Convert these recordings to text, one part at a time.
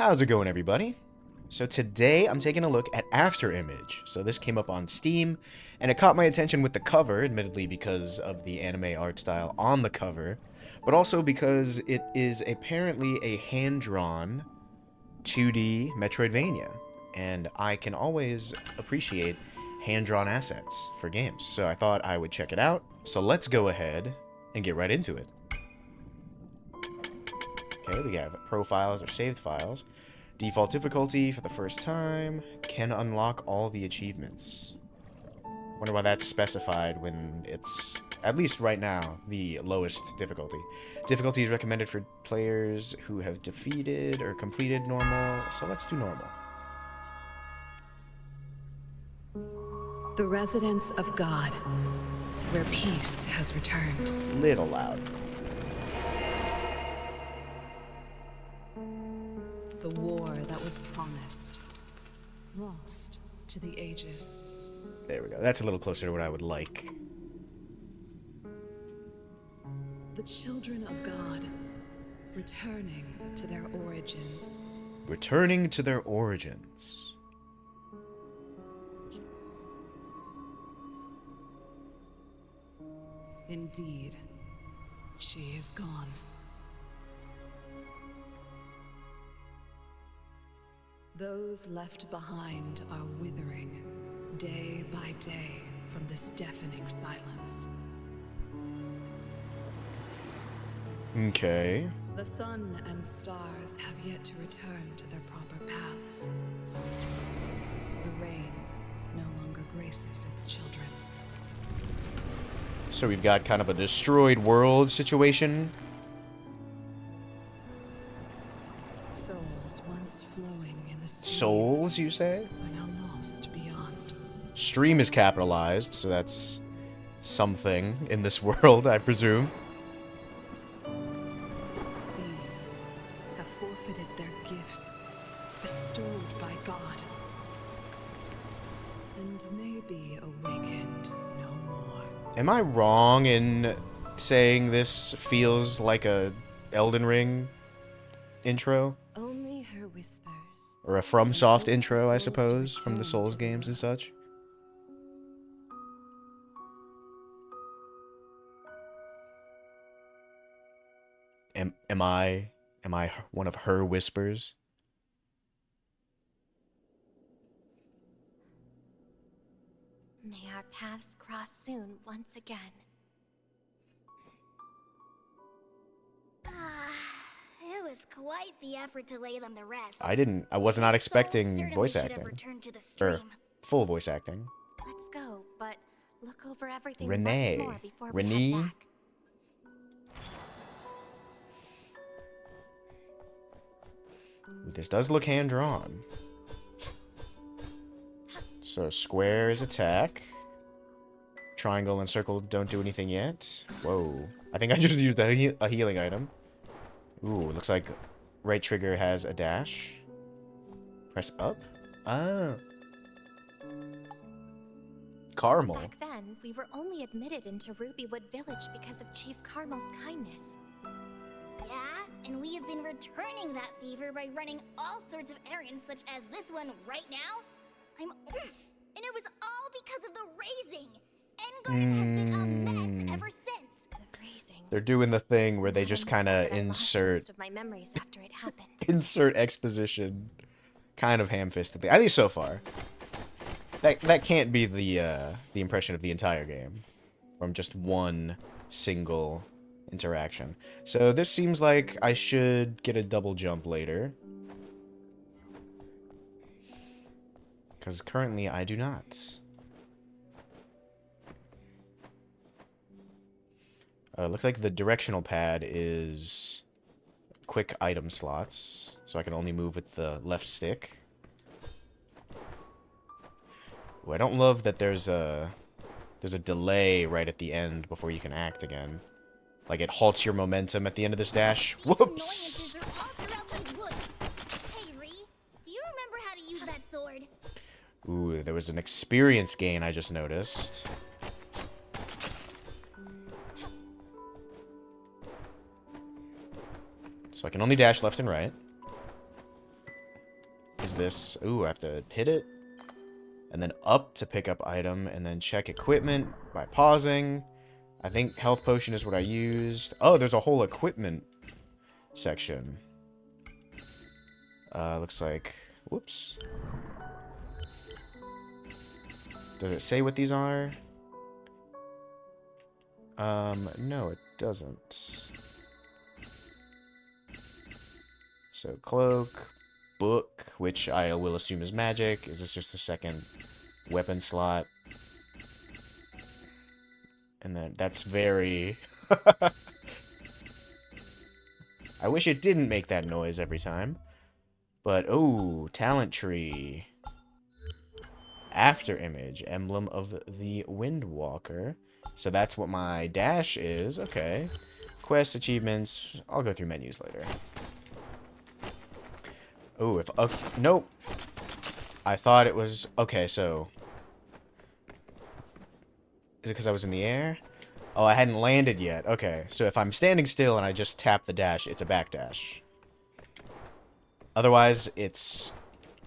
How's it going, everybody? So today I'm taking a look at Afterimage. So this came up on Steam, and it caught my attention with the cover, admittedly because of the anime art style on the cover, but also because it is apparently a hand-drawn 2D metroidvania, and I can always appreciate hand-drawn assets for games. So I thought I would check it out. So let's go ahead and get right into it. Okay, we have profiles or saved files. Default difficulty for the first time. Can unlock all the achievements. Wonder why that's specified when it's, at least right now, the lowest difficulty. Difficulty is recommended for players who have defeated or completed normal, so let's do normal. The residence of God, where peace has returned. Little loud. The war that was promised, lost to the ages. There we go. That's a little closer to what I would like. The children of God, returning to their origins. Returning to their origins. Indeed, she is gone. Those left behind are withering, day by day, from this deafening silence. Okay. The sun and stars have yet to return to their proper paths. The rain no longer graces its children. So we've got kind of a destroyed world situation. Souls once flowing in the stream Souls, you say? are now lost beyond. Stream is capitalized, so that's something in this world, I presume. These have forfeited their gifts, bestowed by God, and may be awakened no more. Am I wrong in saying this feels like a Elden Ring intro? Only her whispers. Or a FromSoft intro, I suppose, from the Souls games and such? Am I one of her whispers? May our paths cross soon once again. It was quite the effort to lay them to rest. I was not expecting Certainly voice should have acting. returned to the Or stream. full voice acting. Let's go, but look over everything Renee. once more before Renee? we head back. This does look hand-drawn. So square is attack. Triangle and circle don't do anything yet. Whoa. I think I just used a healing item. Ooh, looks like right trigger has a dash. Press up. Ah. Caramel. Back then, we were only admitted into Rubywood Village because of Chief Carmel's kindness. Yeah, and we have been returning that favor by running all sorts of errands, such as this one right now. And it was all because of the raising. Engarden has been a mess ever since. The raising. They're doing the thing where they just kind of insert Most of my memories after it happened. insert exposition, kind of ham-fistedly. At least so far. That can't be the impression of the entire game from just one single interaction. So this seems like I should get a double jump later, because currently I do not. Looks like the directional pad is quick item slots, so I can only move with the left stick. Ooh, I don't love that there's a delay right at the end before you can act again. Like it halts your momentum at the end of this dash. Whoops! Annoyances are all throughout these woods. Hey, Ree, do you remember how to use that sword? Ooh, there was an experience gain I just noticed. So I can only dash left and right. is this? Ooh, I have to hit it. And then up to pick up item, and then check equipment by pausing. I think health potion is what I used. Oh, there's a whole equipment section. Looks like... Whoops. Does it say what these are? No, it doesn't. So, cloak, book, which I will assume is magic. Is this just a second weapon slot? And then, that's very... I wish it didn't make that noise every time. But, oh, talent tree. Afterimage, emblem of the Windwalker. So that's what my dash is. Okay. Quest, achievements. I'll go through menus later. Oh, if... nope. I thought it was... Okay, so... Is it because I was in the air? Oh, I hadn't landed yet. Okay, so if I'm standing still and I just tap the dash, it's a backdash. Otherwise, it's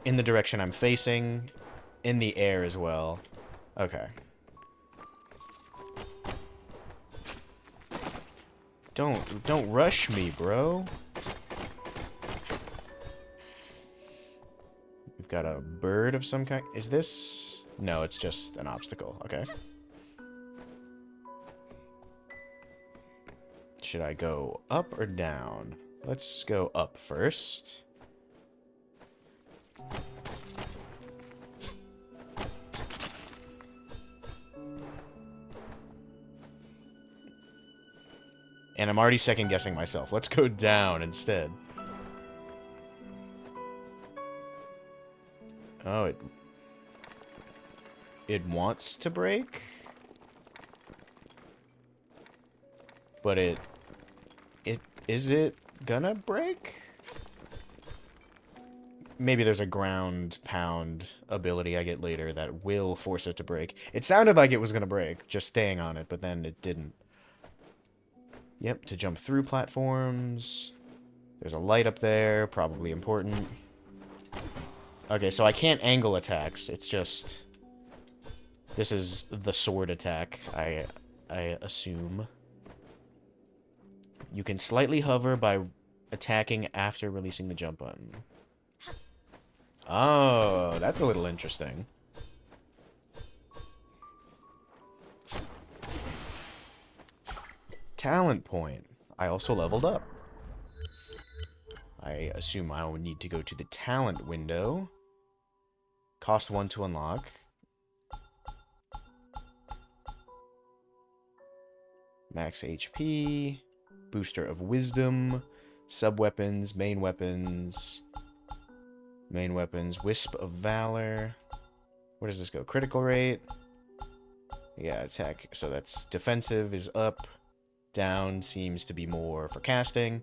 in the direction I'm facing, in the air as well. Okay. Don't rush me, bro. We've got a bird of some kind. Is this... No, it's just an obstacle. Okay. Should I go up or down? Let's go up first. And I'm already second-guessing myself. Let's go down instead. Oh, it wants to break? But is it gonna break? Maybe there's a ground pound ability I get later that will force it to break. It sounded like it was gonna break, just staying on it, but then it didn't. Yep, to jump through platforms. There's a light up there, probably important. Okay, so I can't angle attacks. It's just... This is the sword attack, I assume. You can slightly hover by attacking after releasing the jump button. Oh, that's a little interesting. Talent point. I also leveled up. I assume I will need to go to the talent window. Cost 1 to unlock. Max HP. Booster of wisdom. Sub-weapons. Main weapons. Main weapons. Wisp of valor. Where does this go? Critical rate. Yeah, attack. So that's defensive is up. Down seems to be more for casting.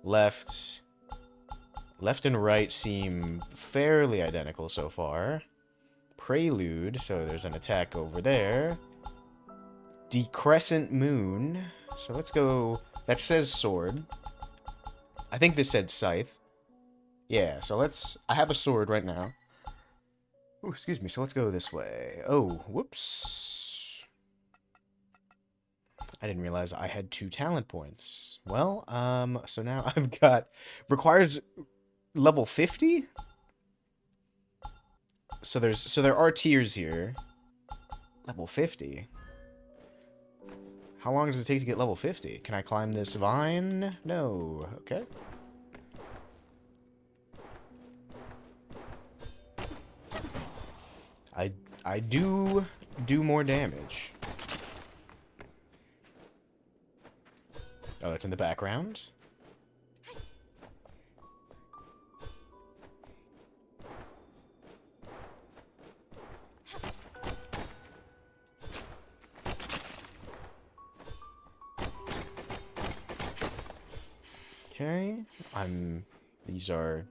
Left and right seem fairly identical so far. Prelude, so there's an attack over there. Decrescent moon. So let's go... That says sword. I think this said scythe. Yeah, so let's... I have a sword right now. Oh, excuse me, so let's go this way. Oh, whoops. I didn't realize I had 2 talent points. Well, so now I've got... Requires level 50? So there are tiers here. Level 50? How long does it take to get level 50? Can I climb this vine? No. Okay. I do more damage. Oh, it's in the background? Okay, these are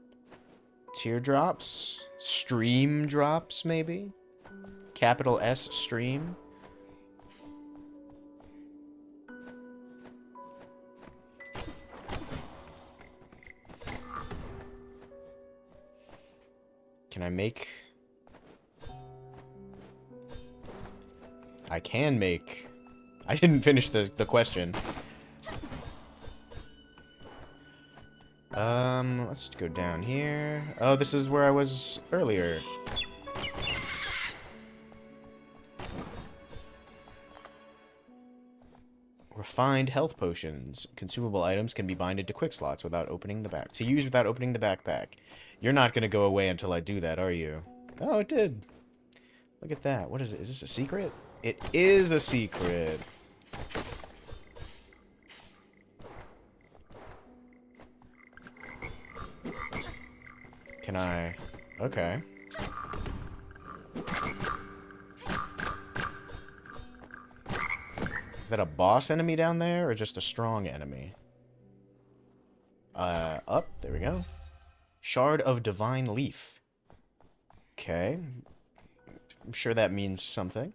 teardrops, stream drops maybe? Capital S stream. Can I make... I can make... I didn't finish the question. Let's go down here. Oh, this is where I was earlier. Refined health potions. Consumable items can be binded to quick slots without opening the back. To use without opening the backpack. You're not going to go away until I do that, are you? Oh, it did. Look at that. What is it? Is this a secret? It is a secret. Can I... Okay. Is that a boss enemy down there, or just a strong enemy? Up. There we go. Shard of Divine Leaf. Okay. I'm sure that means something.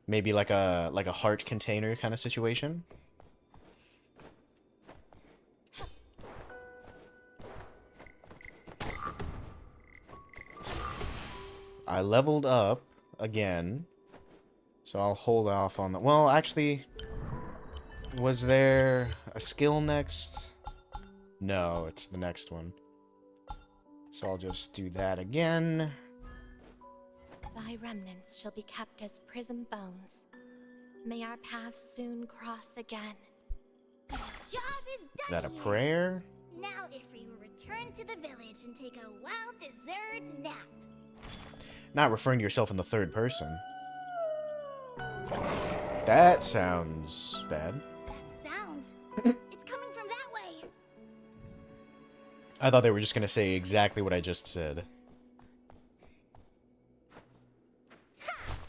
Maybe like a heart container kind of situation. I leveled up again, so I'll hold off on the... Well, actually, was there a skill next? No, it's the next one. So I'll just do that again. Thy remnants shall be kept as prism bones. May our paths soon cross again. The job is done. Is that a here. prayer? Now if we will return to the village and take a well-deserved nap. Not referring to yourself in the third person. That sounds bad. That sounds. It's coming from that way. I thought they were just going to say exactly what I just said.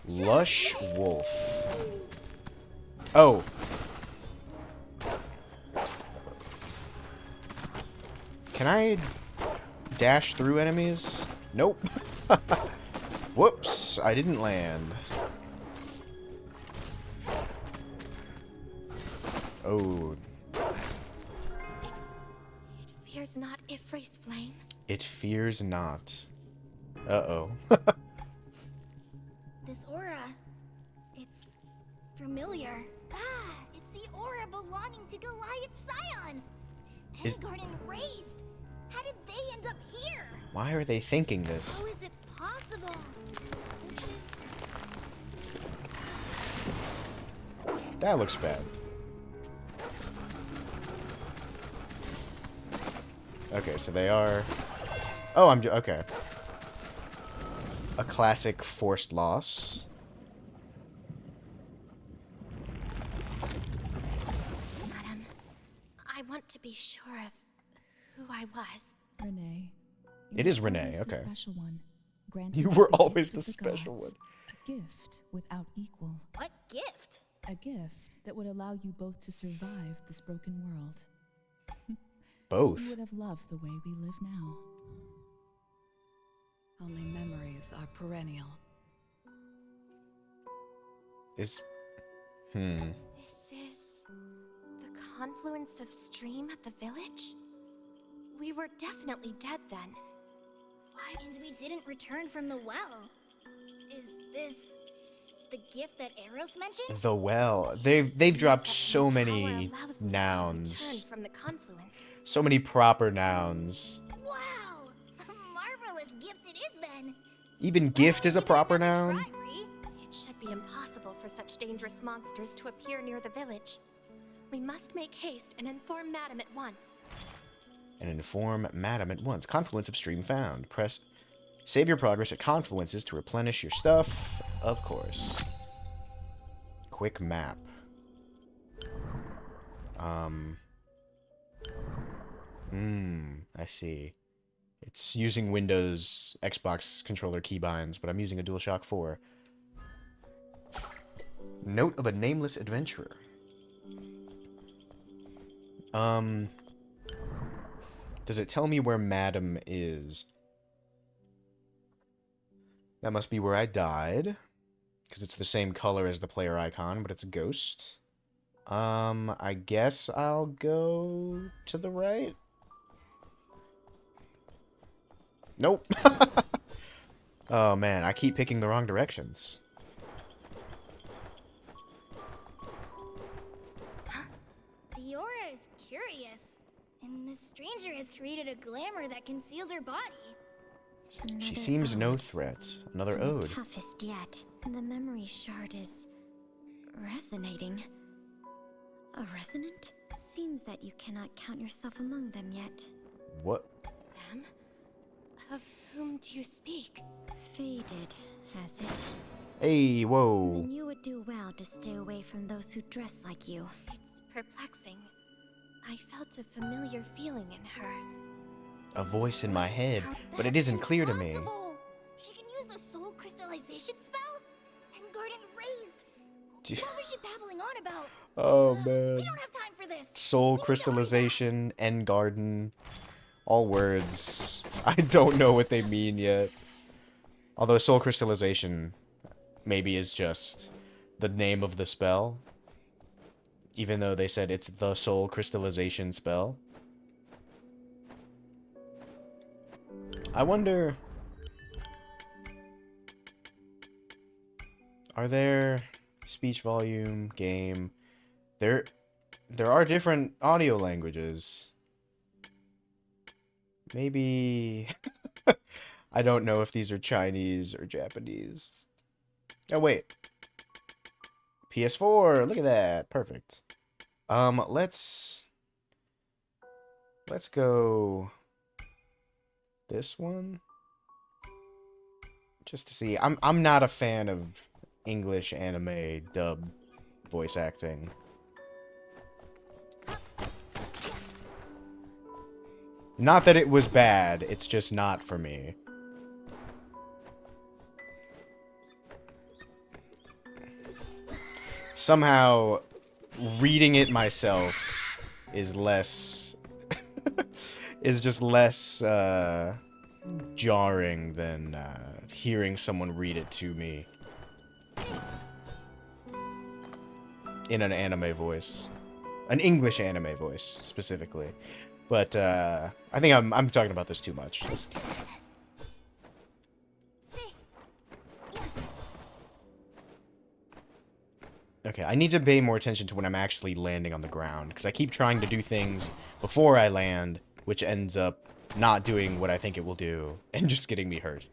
Lush Wolf. Oh. Can I dash through enemies? Nope. Whoops, I didn't land. Oh. It fears not Ifra's flame. It fears not. Uh-oh. This aura, it's familiar. Ah, it's the aura belonging to Goliath Scion. Is- Engarden raised. How did they end up here? Why are they thinking this? How is it possible? This is... That looks bad. Okay, so they are... Oh, okay. A classic forced loss. Madam, I want to be sure of who I was. Renee. It is Renee, The okay. special one. Granted You by were the always gift the of special gods. one. A gift without equal. What gift? A gift that would allow you both to survive this broken world. Both. You would have loved the way we live now. Only memories are perennial. Is... This is the confluence of stream at the village? We were definitely dead then. Why? And we didn't return from the well. Is this the gift that Eros mentioned? The well. They've dropped Seems that so power many allows me to nouns. return from the confluence. So many proper nouns. Wow! A marvelous gift it is then. Even gift is a Give it proper another noun? try, Ree. It should be impossible for such dangerous monsters to appear near the village. We must make haste and inform Madam at once. And inform Madam at once. Confluence of stream found. Press... Save your progress at confluences to replenish your stuff. Of course. Quick map. I see. It's using Windows Xbox controller keybinds, but I'm using a DualShock 4. Note of a nameless adventurer. Does it tell me where Madam is? That must be where I died. Because it's the same color as the player icon, but it's a ghost. I guess I'll go to the right? Nope. Oh man, I keep picking the wrong directions. The aura is curious, and this stranger has created a glamour that conceals her body. She seems no threat. Another ode. Toughest yet. The memory shard is resonating. A resonant? Seems that you cannot count yourself among them yet. What? Them? Of whom do you speak? Faded, has it? Hey, whoa. Then you would do well to stay away from those who dress like you. It's perplexing. I felt a familiar feeling in her. A voice in my head, but it isn't clear to me. She can use the soul crystallization spell? And Garden raised. What was she babbling on about? Oh We man. don't have time for this. Soul crystallization, end garden, all words. I don't know what they mean yet. Although soul crystallization maybe is just the name of the spell. Even though they said it's the soul crystallization spell. I wonder... Are there... Speech volume, game... There are different audio languages. Maybe... I don't know if these are Chinese or Japanese. Oh, wait. PS4, look at that. Perfect. Let's go this one. Just to see. I'm not a fan of English anime dub voice acting. Not that it was bad, it's just not for me. Somehow, reading it myself is less... is just less, jarring than, hearing someone read it to me. In an anime voice. An English anime voice, specifically. But, I think I'm talking about this too much. Okay, I need to pay more attention to when I'm actually landing on the ground, because I keep trying to do things before I land, which ends up not doing what I think it will do, and just getting me hurt.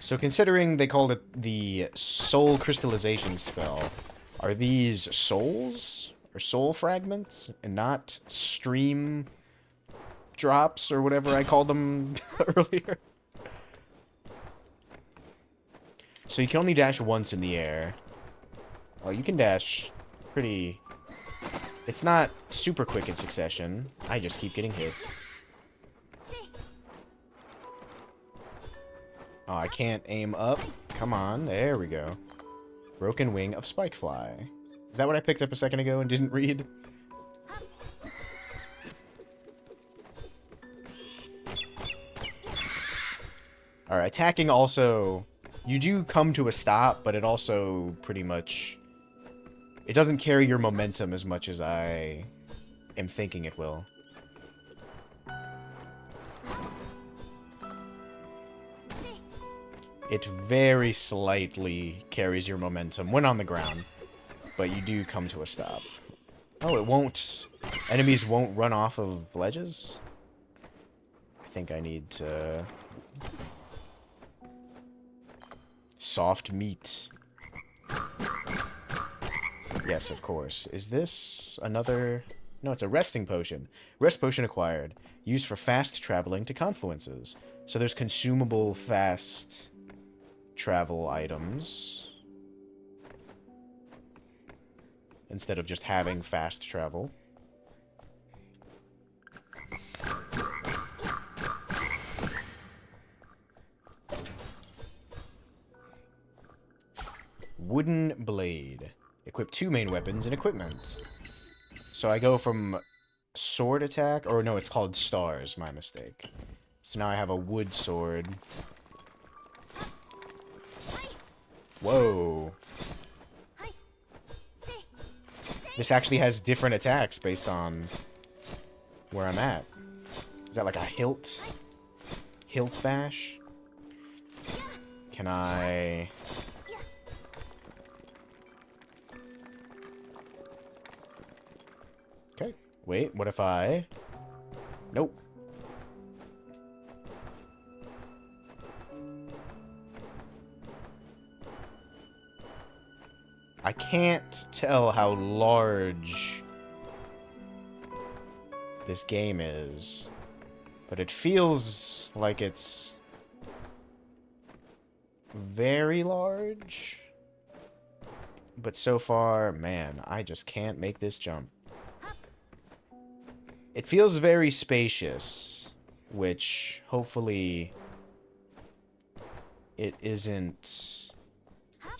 So considering they called it the soul crystallization spell, are these souls or soul fragments and not stream drops or whatever I called them earlier? So you can only dash once in the air. Well, you can dash pretty... It's not super quick in succession. I just keep getting hit. Oh, I can't aim up. Come on, there we go. Broken Wing of Spikefly. Is that what I picked up a second ago and didn't read? Alright, attacking also... You do come to a stop, but it also pretty much... It doesn't carry your momentum as much as I am thinking it will. It very slightly carries your momentum when on the ground, but you do come to a stop. Oh, it won't... Enemies won't run off of ledges? I think I need to... Soft meat. Yes, of course. Is this another... No, it's a resting potion. Rest potion acquired. Used for fast traveling to confluences. So there's consumable fast... travel items instead of just having fast travel. Wooden blade. Equip 2 main weapons and equipment. So I go from sword attack, or no, it's called stars, my mistake. So now I have a wood sword. Whoa. This actually has different attacks based on where I'm at. Is that like a hilt? Hilt bash? Can I... Okay. Wait, what if I... Nope. I can't tell how large this game is, but it feels like it's very large. But so far, man, I just can't make this jump. It feels very spacious, which hopefully it isn't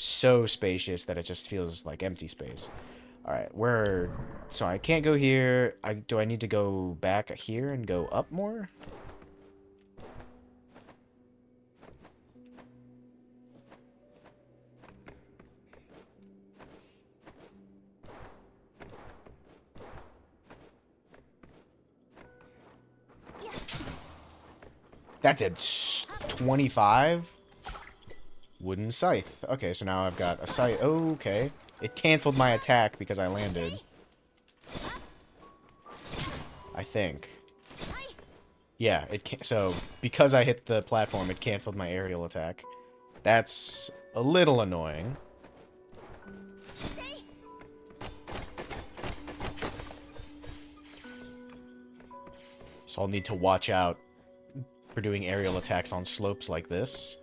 so spacious that it just feels like empty space. Alright, so I can't go here. Do I need to go back here and go up more? That did 25? Wooden scythe. Okay, so now I've got a scythe. Oh, okay. It canceled my attack because I landed. I think. Yeah, so because I hit the platform, it canceled my aerial attack. That's a little annoying. So I'll need to watch out for doing aerial attacks on slopes like this.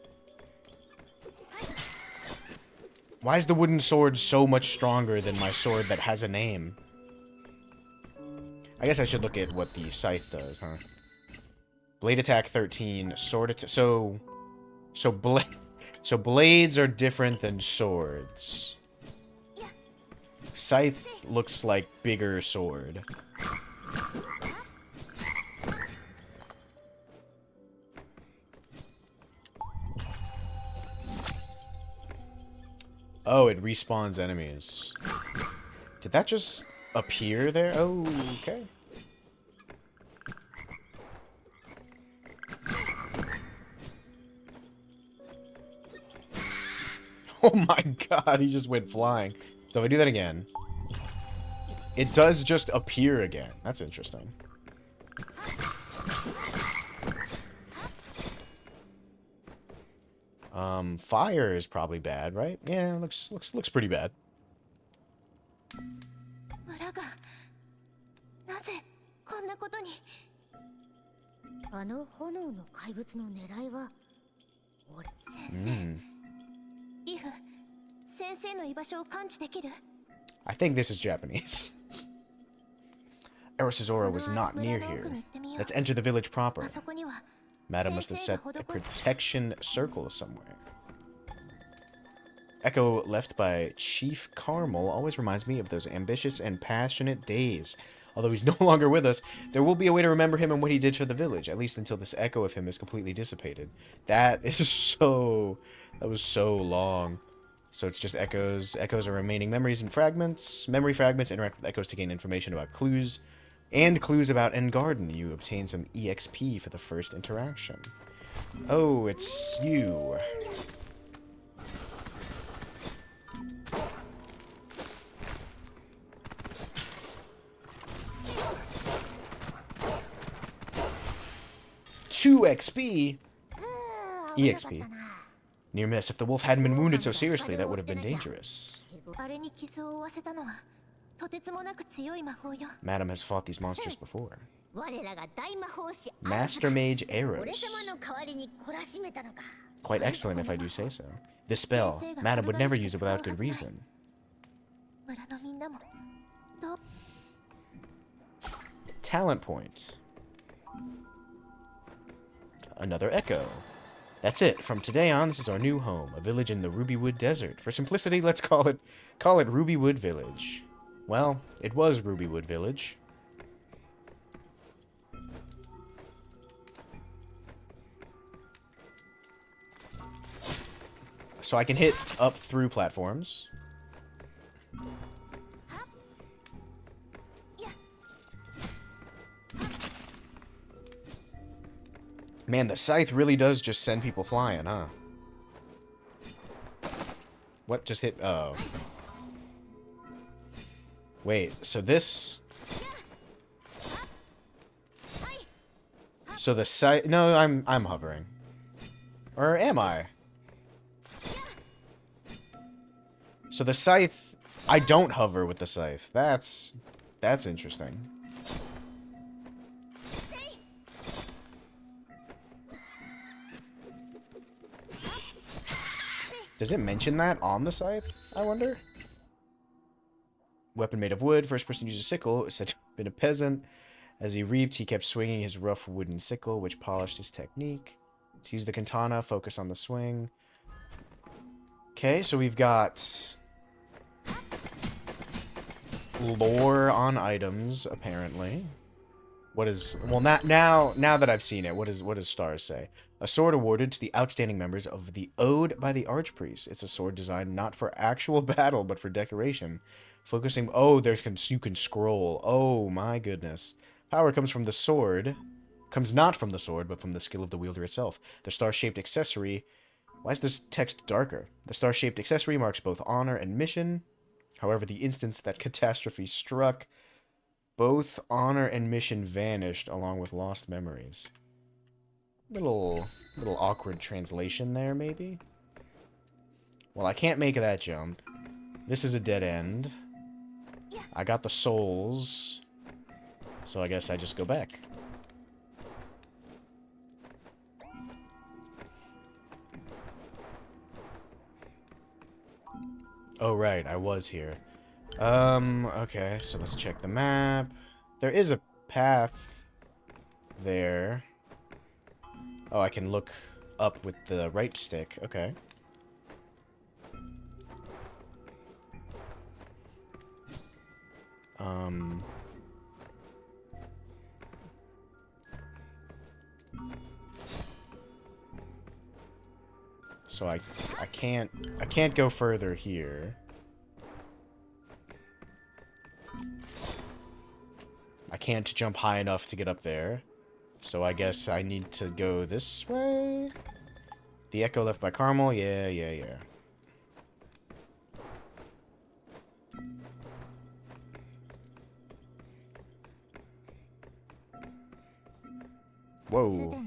Why is the wooden sword so much stronger than my sword that has a name? I guess I should look at what the scythe does, huh? Blade attack 13, sword attack... So blades are different than swords. Scythe looks like bigger sword. Oh, it respawns enemies. Did that just appear there? Oh, okay. Oh my god, he just went flying. So if I do that again, it does just appear again. That's interesting. Fire is probably bad, right? Yeah, looks pretty bad. I think this is Japanese. Eris's aura was not near here. Let's enter the village proper. Madam must have set a protection circle somewhere. Echo left by Chief Carmel always reminds me of those ambitious and passionate days. Although he's no longer with us, there will be a way to remember him and what he did for the village, at least until this echo of him is completely dissipated. That was so long. So it's just echoes. Echoes are remaining memories and fragments. Memory fragments interact with echoes to gain information about clues. And clues about Engarden. You obtain some EXP for the first interaction. Oh, it's you. Two XP? EXP. Near miss. If the wolf hadn't been wounded so seriously, that would have been dangerous. Madam has fought these monsters before. Master Mage arrows. Quite excellent if I do say so. This spell, Madam would never use it without good reason. Talent point. Another echo. That's it. From today on, this is our new home, a village in the Rubywood Desert. For simplicity, let's call it Rubywood Village. Well, it was Rubywood Village. So I can hit up through platforms. Man, the scythe really does just send people flying, huh? What just hit? Oh. Wait, so this... So the scythe... No, I'm hovering. Or am I? So the scythe... I don't hover with the scythe. That's interesting. Does it mention that on the scythe, I wonder? Weapon made of wood. First person to use a sickle is said to have been a peasant. As he reaped, he kept swinging his rough wooden sickle, which polished his technique. To use the katana, focus on the swing. Okay, so we've got lore on items, apparently. What is... Well, now that I've seen it, what does stars say? A sword awarded to the outstanding members of the Ode by the Archpriest. It's a sword designed not for actual battle, but for decoration. Focusing... Oh, you can scroll. Oh, my goodness. Power comes from the sword. Comes not from the sword, but from the skill of the wielder itself. The star-shaped accessory... Why is this text darker? The star-shaped accessory marks both honor and mission. However, the instance that catastrophe struck, both honor and mission vanished along with lost memories. Little awkward translation there, maybe? Well, I can't make that jump. This is a dead end. I got the souls. So I guess I just go back. Oh, right, I was here. Okay, so let's check the map. There is a path there. Oh, I can look up with the right stick. Okay. So I can't go further here. I can't jump high enough to get up there. So I guess I need to go this way. The echo left by Carmel. Yeah. Whoa.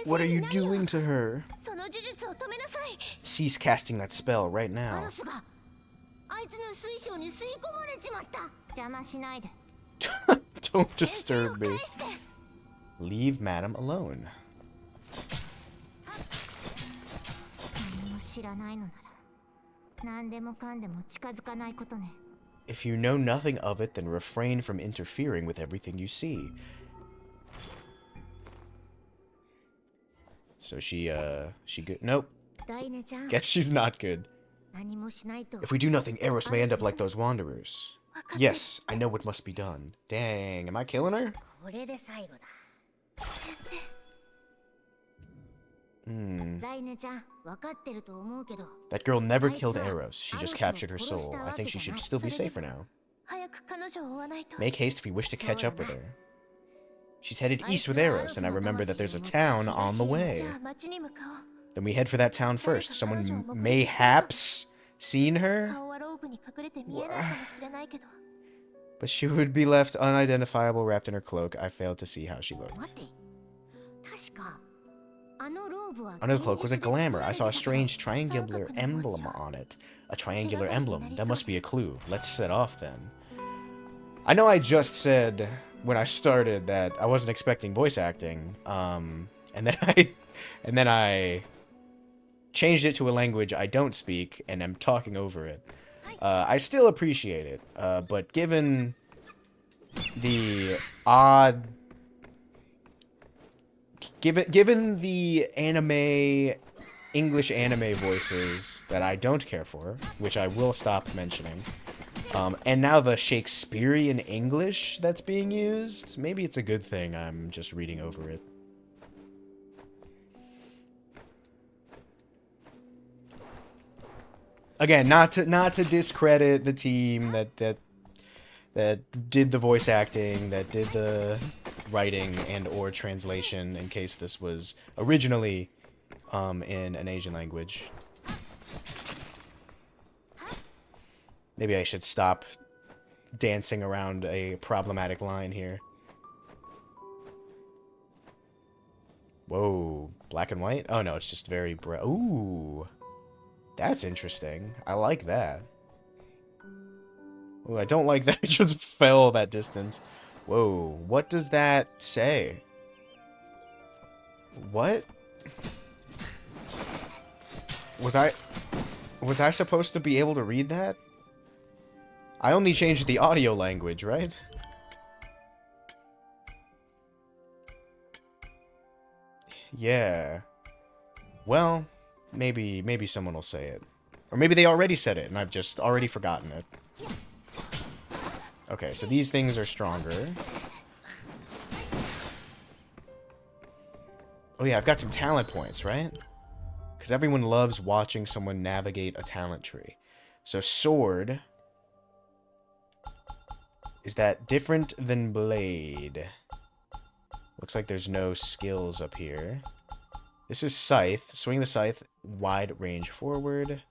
What are you doing to her? Cease casting that spell right now. Don't disturb me. Leave Madam alone. If you know nothing of it, then refrain from interfering with everything you see. So she good? Nope. Guess she's not good. If we do nothing, Eros may end up like those wanderers. Yes, I know what must be done. Dang, am I killing her? That girl never killed Eros. She just captured her soul. I think she should still be safer now. Make haste if we wish to catch up with her. She's headed east with Eros, and I remember that there's a town on the way. Then we head for that town first. Someone mayhaps seen her? But she would be left unidentifiable wrapped in her cloak. I failed to see how she looked. Under the cloak was a glamour. I saw a strange triangular emblem on it. A triangular emblem. That must be a clue. Let's set off then. I know I just said when I started that I wasn't expecting voice acting. And then I changed it to a language I don't speak and I'm talking over it. I still appreciate it, but given the odd, given the English anime voices that I don't care for, which I will stop mentioning, and now the Shakespearean English that's being used, maybe it's a good thing I'm just reading over it. Again, not to discredit the team that did the voice acting, that did the writing and or translation, in case this was originally in an Asian language. Maybe I should stop dancing around a problematic line here. Whoa, black and white? Oh no, it's just very bright. Ooh, that's interesting. I like that. Ooh, I don't like that it just fell that distance. Whoa, what does that say? What? Was I supposed to be able to read that? I only changed the audio language, right? Yeah. Well, maybe someone will say it. Or maybe they already said it and I've just already forgotten it. Okay, so these things are stronger. Oh yeah, I've got some talent points, right? Because everyone loves watching someone navigate a talent tree. So sword. Is that different than blade? Looks like there's no skills up here. This is scythe. Swing the scythe. Wide range forward.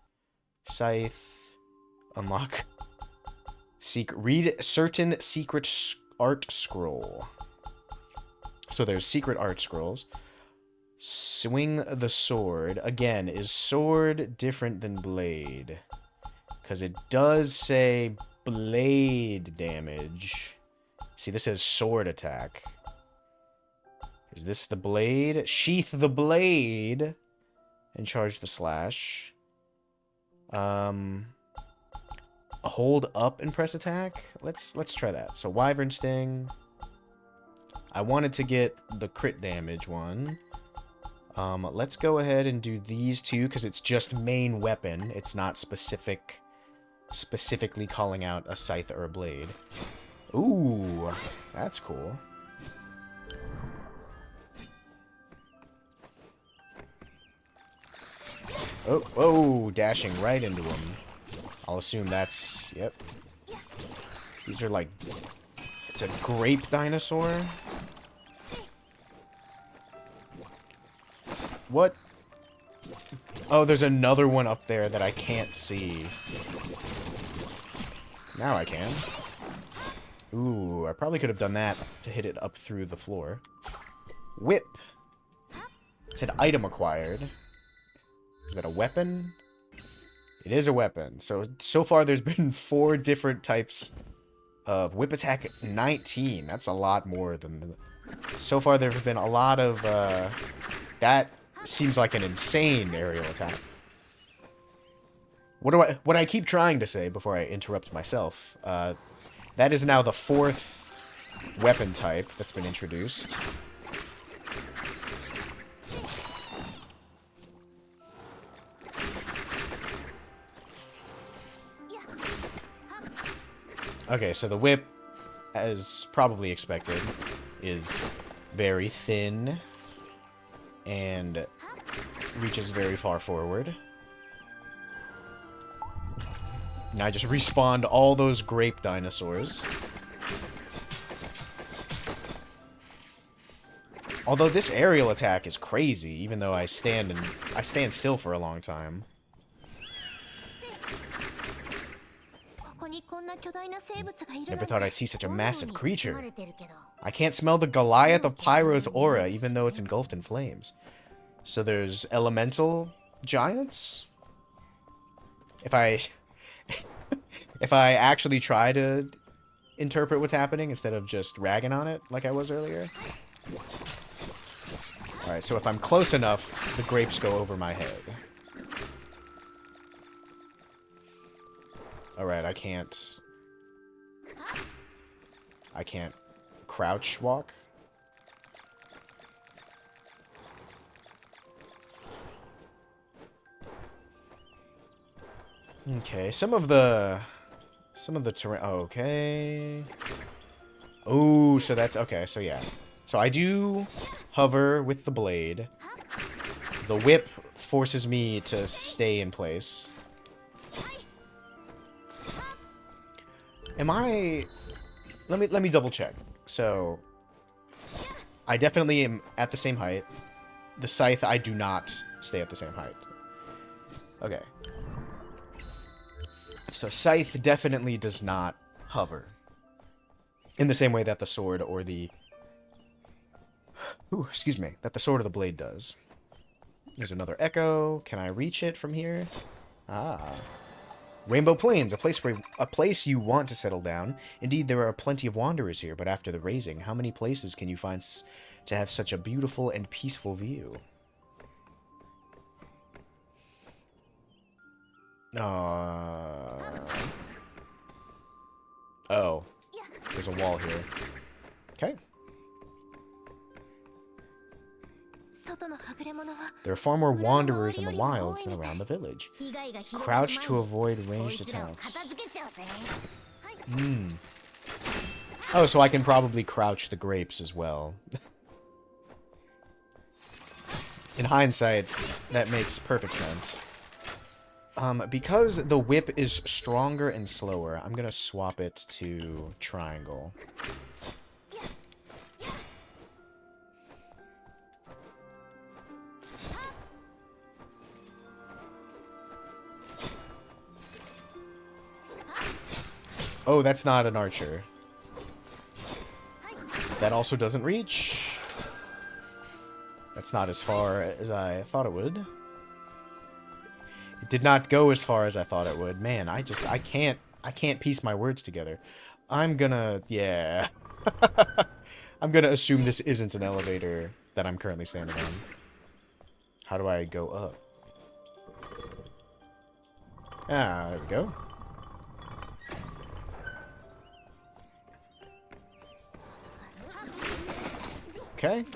Scythe. Unlock. Read certain secret art scroll. So there's secret art scrolls. Swing the sword. Again, is sword different than blade? Because it does say blade damage. See, this says sword attack. Is this the blade? Sheath the blade and charge the slash. Hold up and press attack. Let's try that. So wyvern sting. I wanted to get the crit damage one. Let's go ahead and do these two because it's just main weapon. It's not specifically calling out a scythe or a blade. Ooh, that's cool. Oh, whoa, dashing right into him. I'll assume that's, yep. These are like, it's a grape dinosaur. What? Oh, there's another one up there that I can't see. Now I can. Ooh, I probably could have done that to hit it up through the floor. Whip. It said item acquired. Is that a weapon? It is a weapon. So far there's been 4 different types of whip attack. 19. That's a lot more than... So far there have been a lot of... that seems like an insane aerial attack. What I keep trying to say before I interrupt myself, that is now the 4th weapon type that's been introduced. Okay, so the whip, as probably expected, is very thin and reaches very far forward. Now I just respawned all those grape dinosaurs. Although this aerial attack is crazy, even though I stand still for a long time. Never thought I'd see such a massive creature. I can't smell the Goliath of Pyro's aura, even though it's engulfed in flames. So there's elemental giants? If I actually try to interpret what's happening instead of just ragging on it like I was earlier. Alright, so if I'm close enough, the grapes go over my head. Alright, I can't crouch walk. Okay, some of the terrain. Okay. Oh, so that's okay. So yeah. So I do hover with the blade. The whip forces me to stay in place. Am I... Let me double check. So, I definitely am at the same height. The scythe, I do not stay at the same height. Okay. So, scythe definitely does not hover. In the same way that the sword or the... Ooh, excuse me. That the sword or the blade does. There's another echo. Can I reach it from here? Ah. Rainbow Plains, a place you want to settle down. Indeed, there are plenty of wanderers here, but after the raising, how many places can you find to have such a beautiful and peaceful view? Oh. There's a wall here. Okay. There are far more wanderers in the wilds than around the village. Crouch to avoid ranged attacks. Oh, so I can probably crouch the grapes as well. In hindsight, that makes perfect sense. Because the whip is stronger and slower, I'm gonna swap it to triangle. Oh, that's not an archer. That also doesn't reach. That's not as far as I thought it would. It did not go as far as I thought it would. Man, I can't piece my words together. I'm gonna, yeah. I'm gonna assume this isn't an elevator that I'm currently standing on. How do I go up? Ah, there we go. Okay.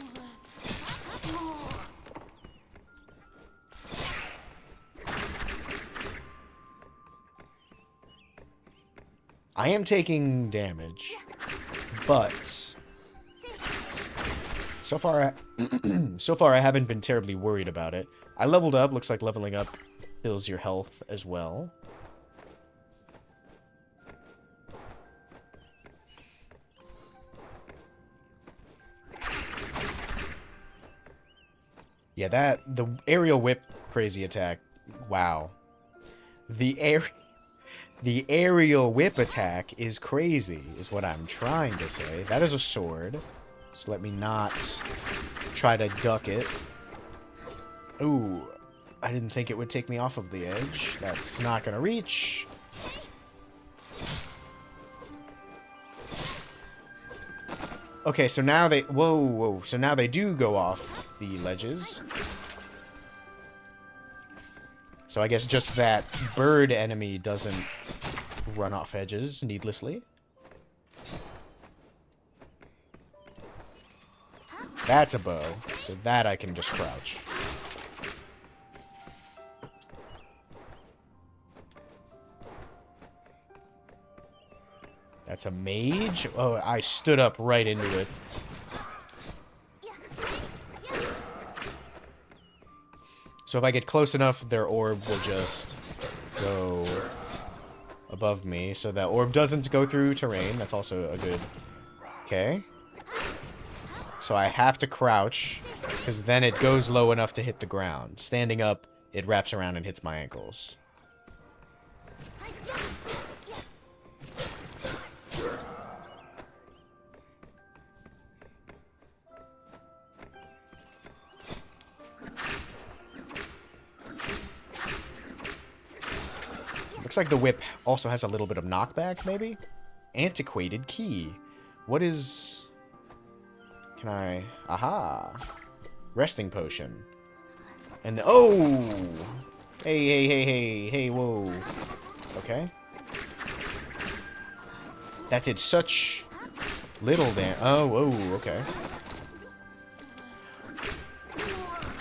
I am taking damage, but so far I haven't been terribly worried about it. I leveled up. Looks like leveling up fills your health as well. Yeah, the aerial whip crazy attack. Wow. The aerial whip attack is crazy, is what I'm trying to say. That is a sword. So let me not try to duck it. Ooh, I didn't think it would take me off of the edge. That's not gonna reach. Okay, so now they... Whoa. So now they do go off the ledges. So I guess just that bird enemy doesn't run off edges needlessly. That's a bow, so that I can just crouch. That's a mage? Oh, I stood up right into it. So if I get close enough, their orb will just go above me. So that orb doesn't go through terrain. That's also a good... Okay. So I have to crouch, because then it goes low enough to hit the ground. Standing up, it wraps around and hits my ankles. Looks like the whip also has a little bit of knockback, maybe? Antiquated key. What is... Can I... Aha! Resting potion. And the... Oh! Hey, whoa. Okay. That did such little damage. Oh, whoa, okay.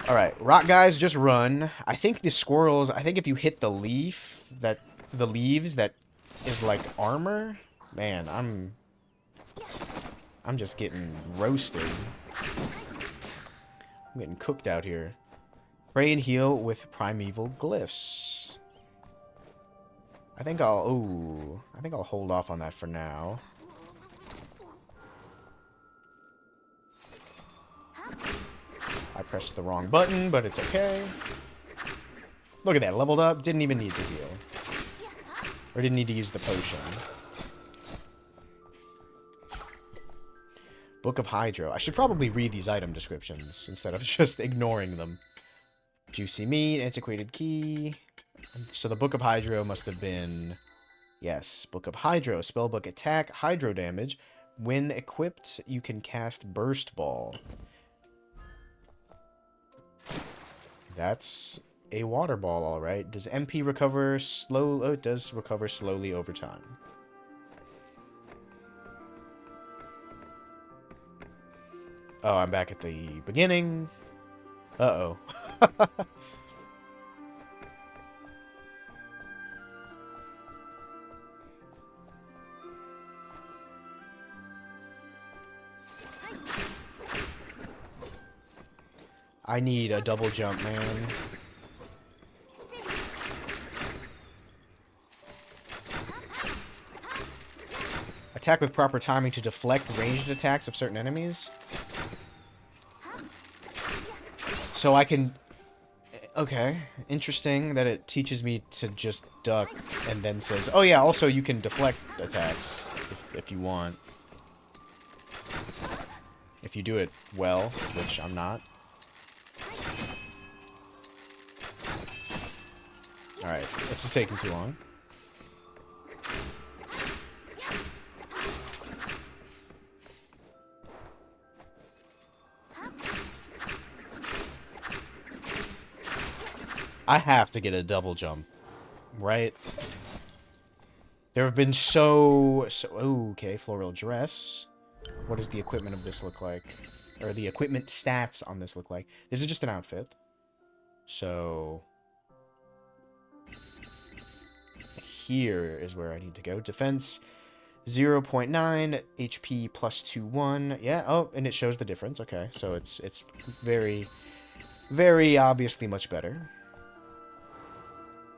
Alright, rock guys, just run. I think the squirrels... I think if you hit the leaf, the leaves that is like armor, man, I'm just getting roasted. I'm getting cooked out here. Pray and heal with primeval glyphs. I think I'll... Ooh. I think I'll hold off on that for now. I pressed the wrong button, but it's okay. Look at that. Leveled up. Didn't even need to heal. Or didn't need to use the potion. Book of Hydro. I should probably read these item descriptions instead of just ignoring them. Juicy meat, antiquated key. So the Book of Hydro must have been... Yes, Book of Hydro. Spellbook attack, hydro damage. When equipped, you can cast Burst Ball. That's a water ball, alright. Does MP recover slow? Oh, it does recover slowly over time. Oh, I'm back at the beginning. Uh-oh. I need a double jump, man. Attack with proper timing to deflect ranged attacks of certain enemies. So I can... Okay, interesting that it teaches me to just duck and then says, oh yeah, also you can deflect attacks if you want. If you do it well, which I'm not. Alright, this is taking too long. I have to get a double jump, right? There have been so okay, floral dress. What does the equipment of this look like? Or the equipment stats on this look like? This is just an outfit. So... here is where I need to go. Defense 0.9, HP plus 2-1. Yeah, oh, and it shows the difference. Okay, so it's very, very obviously much better.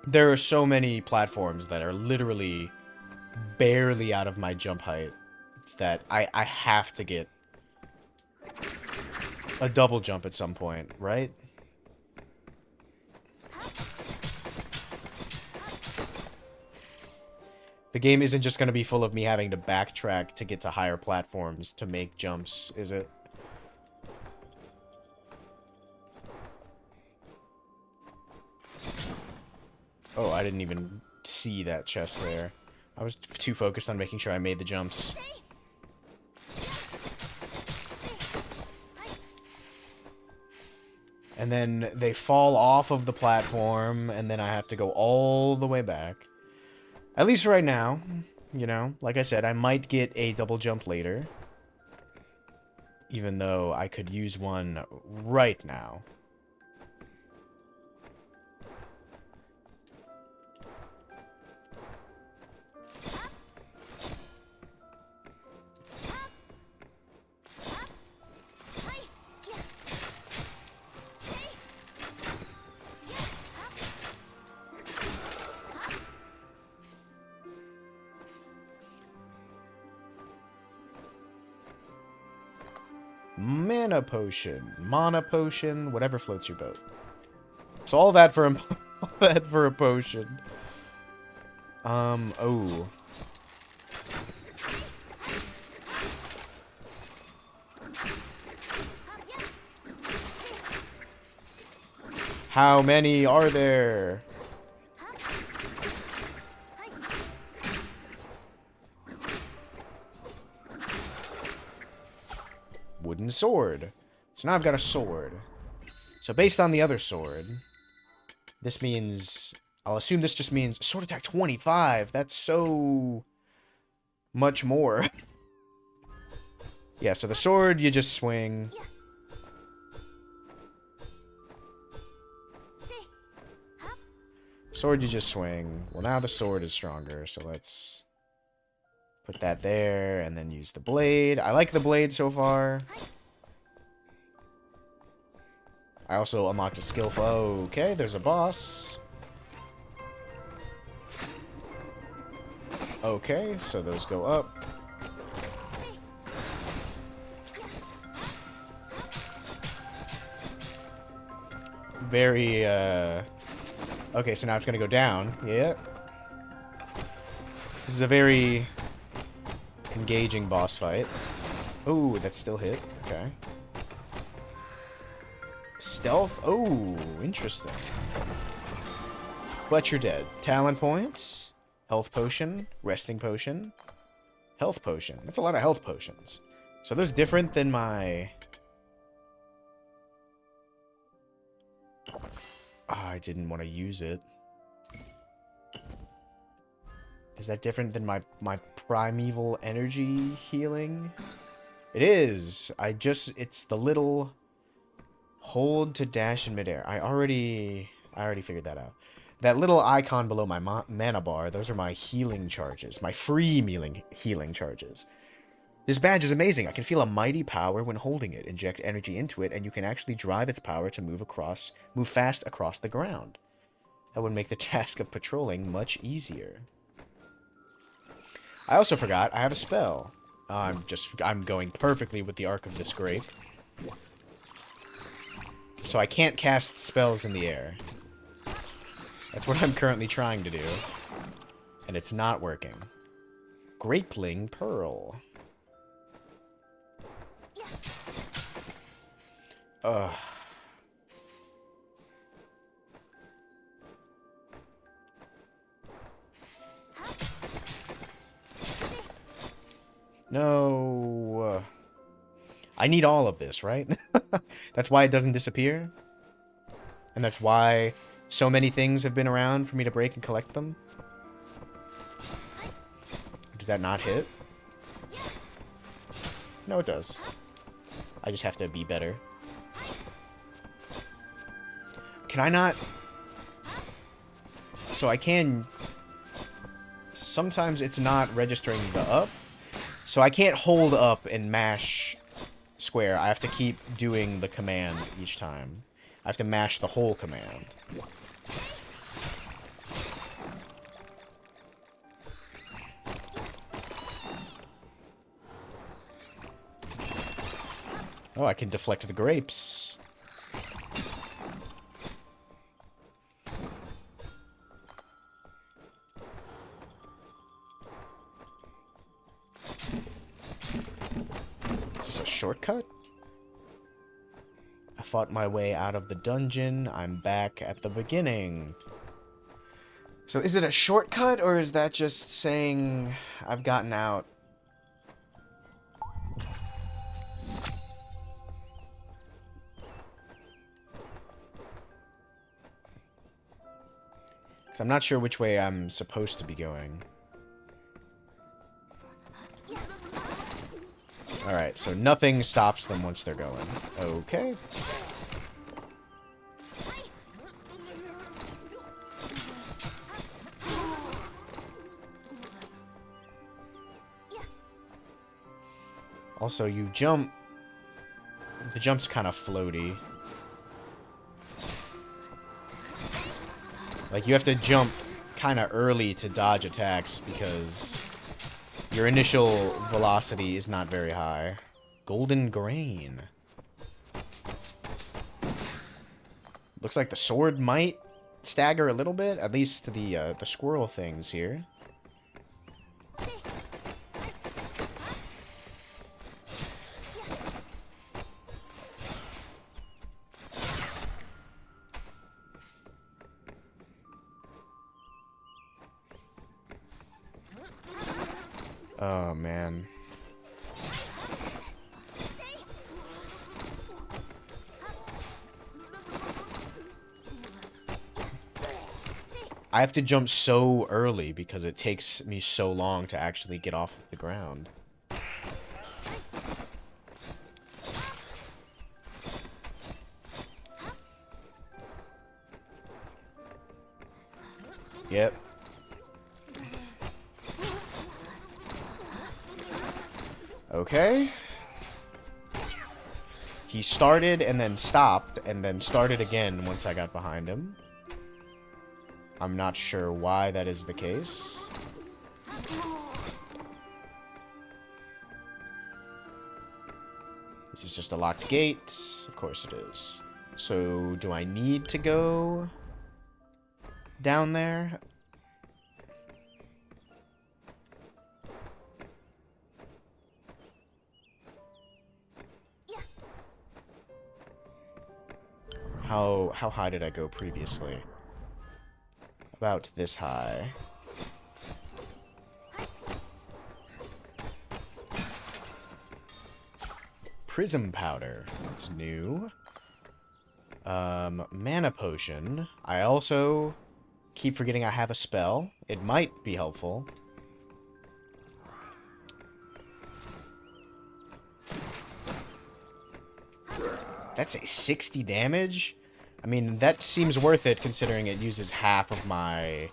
There are so many platforms that are literally barely out of my jump height that I have to get a double jump at some point, right? The game isn't just going to be full of me having to backtrack to get to higher platforms to make jumps, is it? Oh, I didn't even see that chest there. I was too focused on making sure I made the jumps. And then they fall off of the platform, and then I have to go all the way back. At least right now, you know, like I said, I might get a double jump later. Even though I could use one right now. Mana potion, whatever floats your boat. So all that for a potion. Oh. How many are there? Wooden sword. So now I've got a sword. So based on the other sword, this means... I'll assume this just means sword attack 25. That's so much more. Yeah, so the sword, you just swing. Sword, you just swing. Well, now the sword is stronger, so let's put that there and then use the blade. I like the blade so far. I also unlocked a skill. Okay, there's a boss. Okay, so those go up. Very, okay, so now it's gonna go down. Yeah. This is a very engaging boss fight. Oh, that still hit. Okay. Stealth? Oh, interesting. But you're dead. Talent points. Health potion. Resting potion. Health potion. That's a lot of health potions. So those different than my... I didn't want to use it. Is that different than my primeval energy healing? It is. It's the little hold to dash in midair. I already figured that out. That little icon below my mana bar, those are my healing charges. My free healing charges. This badge is amazing. I can feel a mighty power when holding it. Inject energy into it, and you can actually drive its power to move fast across the ground. That would make the task of patrolling much easier. I also forgot I have a spell. I'm going perfectly with the arc of this grape. So I can't cast spells in the air. That's what I'm currently trying to do. And it's not working. Grapeling Pearl. Ugh. No. I need all of this, right? That's why it doesn't disappear. And that's why so many things have been around for me to break and collect them. Does that not hit? No, it does. I just have to be better. Can I not... So I can... Sometimes it's not registering the up. So I can't hold up and mash square. I have to keep doing the command each time. I have to mash the whole command. Oh, I can deflect the grapes. Is this a shortcut? I fought my way out of the dungeon. I'm back at the beginning. So is it a shortcut, or is that just saying I've gotten out? Because I'm not sure which way I'm supposed to be going. Alright, so nothing stops them once they're going. Okay. Also, you jump... The jump's kind of floaty. Like, you have to jump kind of early to dodge attacks because your initial velocity is not very high. Golden grain. Looks like the sword might stagger a little bit, at least to the squirrel things here. Oh, man. I have to jump so early because it takes me so long to actually get off of the ground. Yep. Okay. He started and then stopped and then started again once I got behind him. I'm not sure why that is the case. This is just a locked gate. Of course it is. So, do I need to go down there? How high did I go previously? About this high. Prism powder. That's new. Mana potion. I also keep forgetting I have a spell. It might be helpful. That's a 60 damage? I mean, that seems worth it considering it uses half of my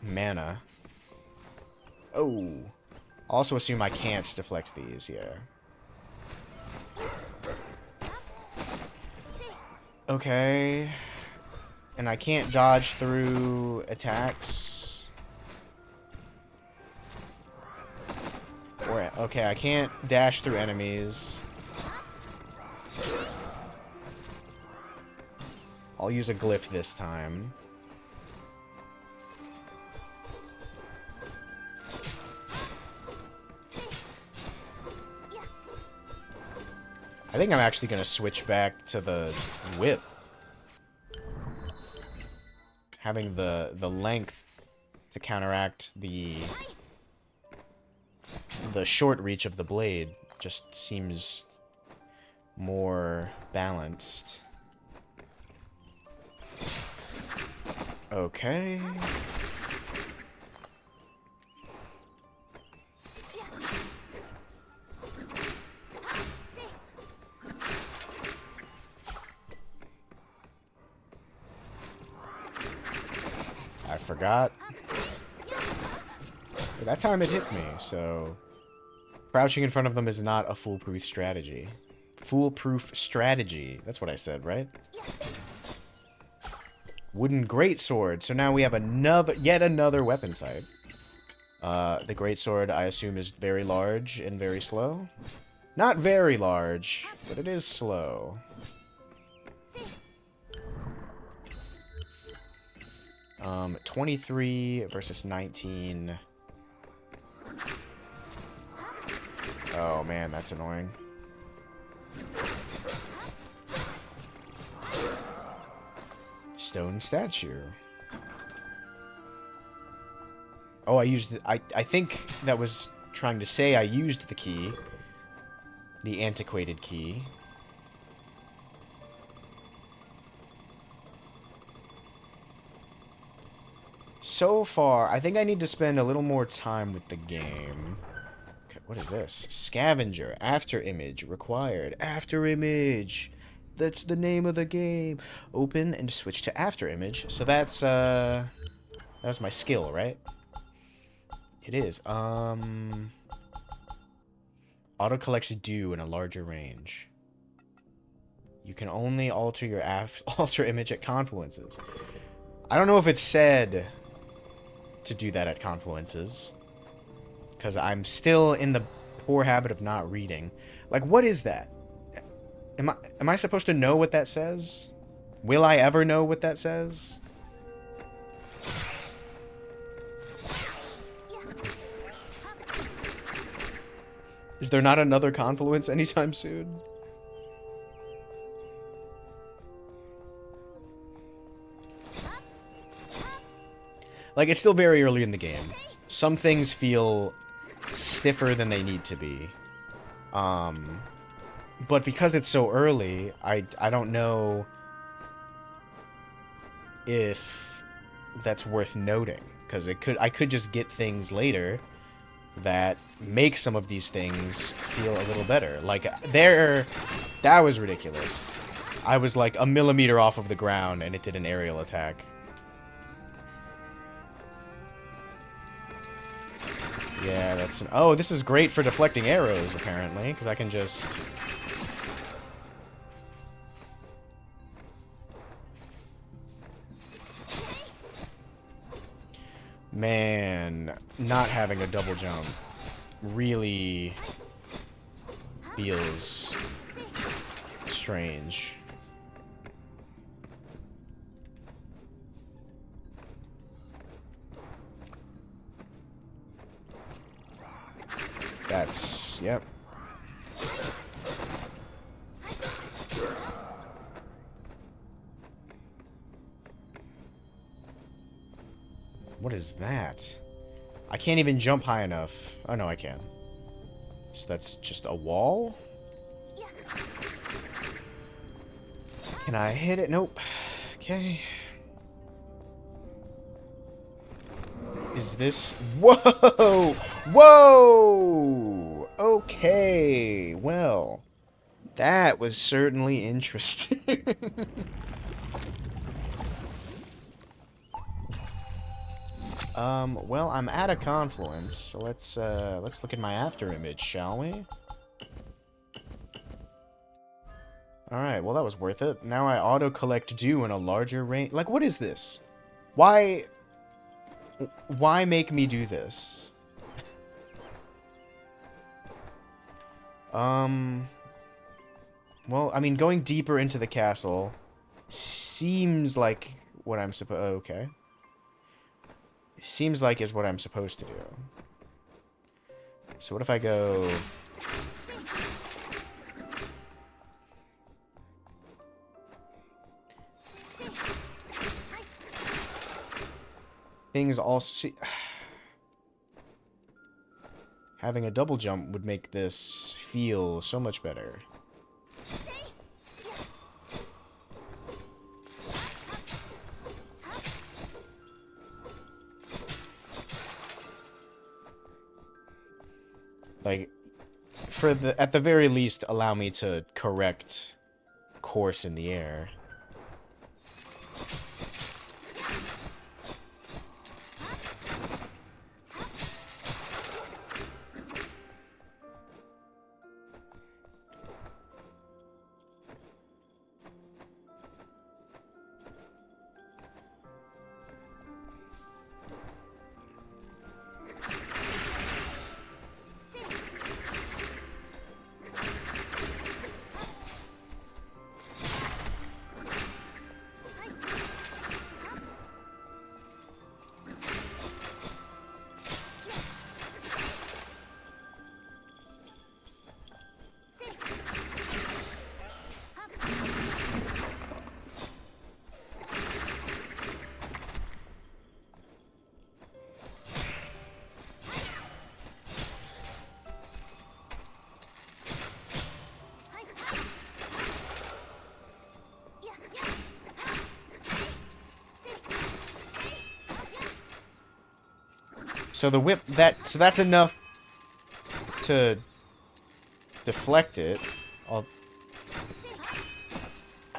mana. Oh. Also assume I can't deflect these, yeah. Okay. And I can't dodge through attacks. Or, okay, I can't dash through enemies. I'll use a glyph this time. I think I'm actually going to switch back to the whip. Having the length to counteract the short reach of the blade just seems more balanced. Okay. I forgot. But that time it hit me, so crouching in front of them is not a foolproof strategy. Foolproof strategy. That's what I said, right? Wooden greatsword. So now we have yet another weapon type. The greatsword, I assume, is very large and very slow. Not very large, but it is slow. 23 versus 19. Oh man, that's annoying. Stone statue. Oh, I used I think that was trying to say I used the key. The antiquated key. So far, I think I need to spend a little more time with the game. Okay, what is this? Scavenger. Afterimage required. Afterimage. That's the name of the game. Open and switch to Afterimage. So that's my skill, right? It is. Auto collects dew in a larger range. You can only alter your alter image at confluences. I don't know if it's said to do that at confluences, because I'm still in the poor habit of not reading. Like, what is that? Am I supposed to know what that says? Will I ever know what that says? Is there not another confluence anytime soon? Like, it's still very early in the game. Some things feel stiffer than they need to be. But because it's so early, I don't know if that's worth noting. Because I could just get things later that make some of these things feel a little better. Like, that was ridiculous. I was like a millimeter off of the ground and it did an aerial attack. Yeah, that's... Oh, this is great for deflecting arrows, apparently, because I can just... Man, not having a double jump really feels strange. That's, yep. What is that? I can't even jump high enough. Oh, no, I can. So that's just a wall? Can I hit it? Nope. Okay. Is this... Whoa! Whoa! Okay. Well, that was certainly interesting. Well, I'm at a confluence, so let's look at my Afterimage, shall we? Alright, well that was worth it. Now I auto-collect dew in a larger range. Like, what is this? Why make me do this? Well, I mean, going deeper into the castle seems like what I'm supposed... Okay. Seems like is what I'm supposed to do. So what if I go... Things also... See... Having a double jump would make this feel so much better. Like, at the very least, allow me to correct course in the air. So the whip, so that's enough to deflect it. I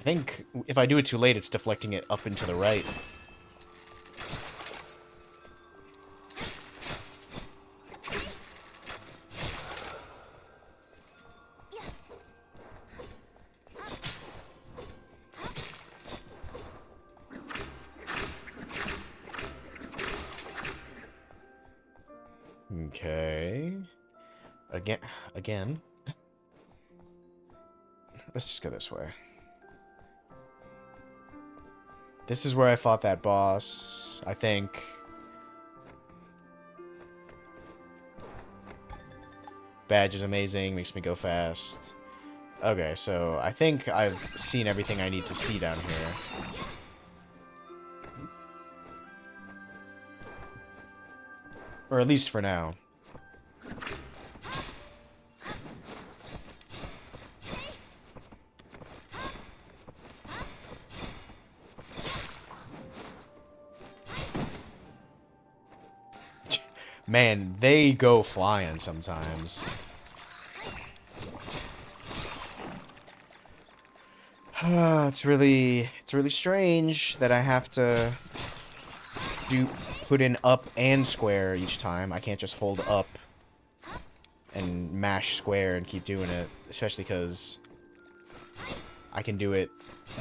think if I do it too late, it's deflecting it up and to the right. Okay. Again. Let's just go this way. This is where I fought that boss, I think. Badge is amazing, makes me go fast. Okay, so I think I've seen everything I need to see down here. Or at least for now. Man, they go flying sometimes. It's really strange that I have to put in up and square each time. I can't just hold up and mash square and keep doing it, especially because I can do it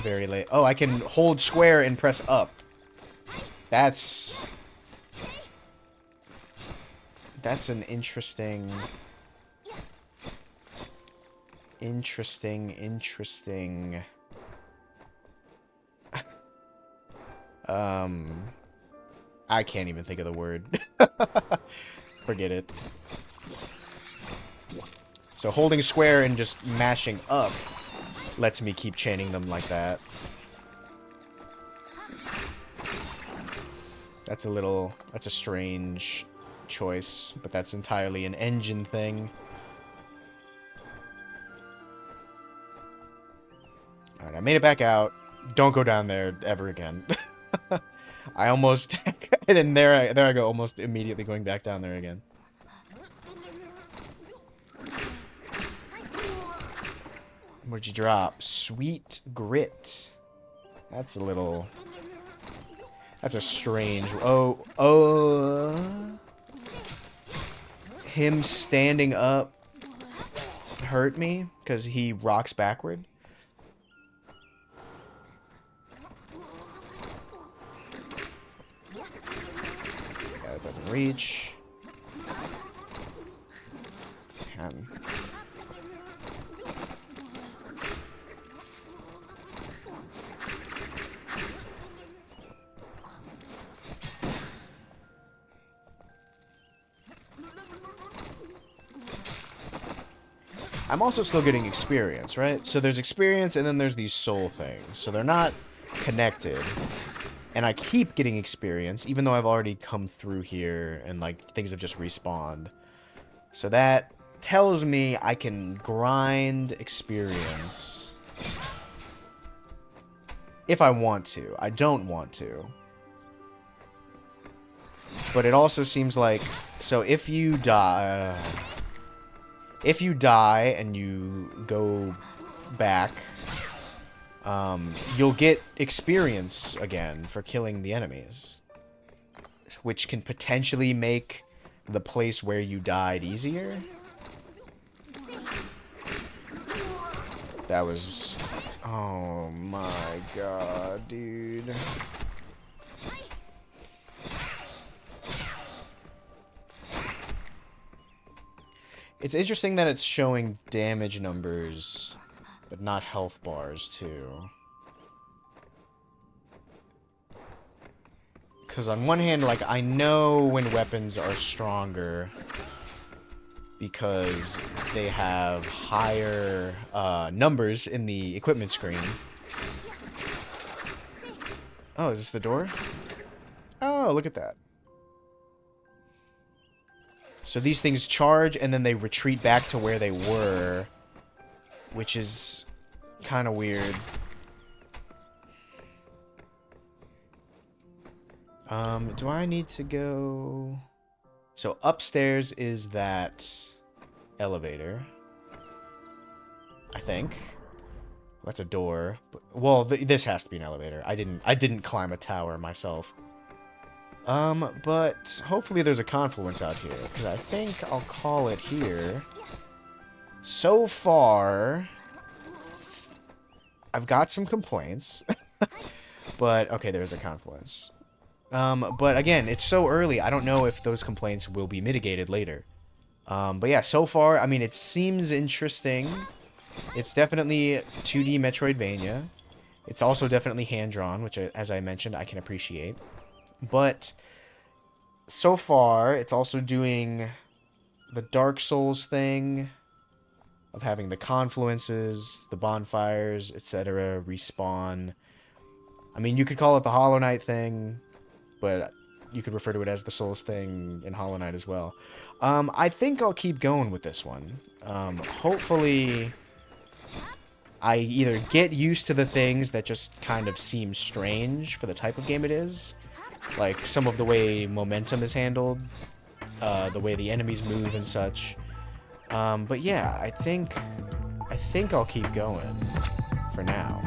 very late. Oh, I can hold square and press up. That's an interesting... Interesting, interesting. I can't even think of the word. Forget it. So holding square and just mashing up lets me keep chaining them like that. That's a strange choice, but that's entirely an engine thing. Alright, I made it back out. Don't go down there ever again. I almost... and there I go, almost immediately going back down there again. What'd you drop? Sweet grit. That's a little... That's a strange... Oh... Him standing up hurt me, because he rocks backward. That doesn't reach. Man. I'm also still getting experience, right? So there's experience and then there's these soul things. So they're not connected. And I keep getting experience, even though I've already come through here and, like, things have just respawned. So that tells me I can grind experience if I want to. I don't want to. But it also seems like... So if you die... If you die and you go back, you'll get experience again for killing the enemies, which can potentially make the place where you died easier. That was... Oh my god, dude. It's interesting that it's showing damage numbers, but not health bars, too. Because on one hand, like, I know when weapons are stronger because they have higher numbers in the equipment screen. Oh, is this the door? Oh, look at that. So these things charge, and then they retreat back to where they were, which is kind of weird. Do I need to go... So upstairs is that elevator, I think. That's a door. Well, this has to be an elevator. I didn't climb a tower myself. But hopefully there's a confluence out here, because I think I'll call it here. So far, I've got some complaints, but okay, there's a confluence. But again, it's so early, I don't know if those complaints will be mitigated later. But yeah, so far, I mean, it seems interesting. It's definitely 2D metroidvania. It's also definitely hand-drawn, which, as I mentioned, I can appreciate. But so far, it's also doing the Dark Souls thing of having the confluences, the bonfires, etc., respawn. I mean, you could call it the Hollow Knight thing, but you could refer to it as the Souls thing in Hollow Knight as well. I think I'll keep going with this one. Hopefully, I either get used to the things that just kind of seem strange for the type of game it is, like some of the way momentum is handled, the way the enemies move and such. But yeah, I think I'll keep going for now.